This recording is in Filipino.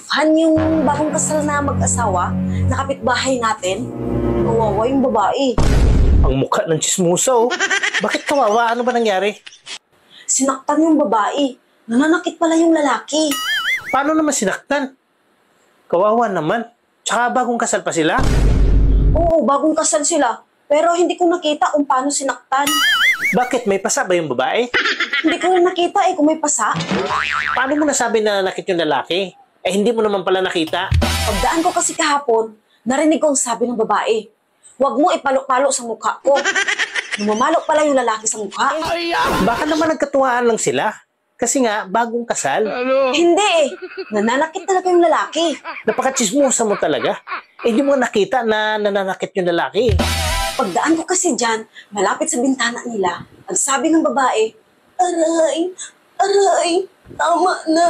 Han, yung bagong kasal na mag-asawa, na kapitbahay natin, kawawa yung babae. Ang mukha ng tsismusa, oh. Bakit kawawa? Ano ba nangyari? Sinaktan yung babae. Nananakit pala yung lalaki. Paano naman sinaktan? Kawawa naman. Tsaka bagong kasal pa sila? Oo, bagong kasal sila. Pero hindi ko nakita kung paano sinaktan. Bakit? May pasa ba yung babae? Hindi ko rin nakita kung may pasa. Paano mo nasabi na nanakit yung lalaki? Eh, hindi mo naman pala nakita. Pagdaan ko kasi kahapon, narinig ko ang sabi ng babae. Huwag mo ipalok-palok sa mukha ko. Lumamalok pala yung lalaki sa mukha. Baka naman nagkatuwaan lang sila. Kasi nga, bagong kasal. Hindi nananakit talaga yung lalaki. Napaka-tsismusa mo talaga. Eh, hindi mo nakita na nananakit yung lalaki. Pagdaan ko kasi dyan, malapit sa bintana nila, ang sabi ng babae, aray, aray, tama na.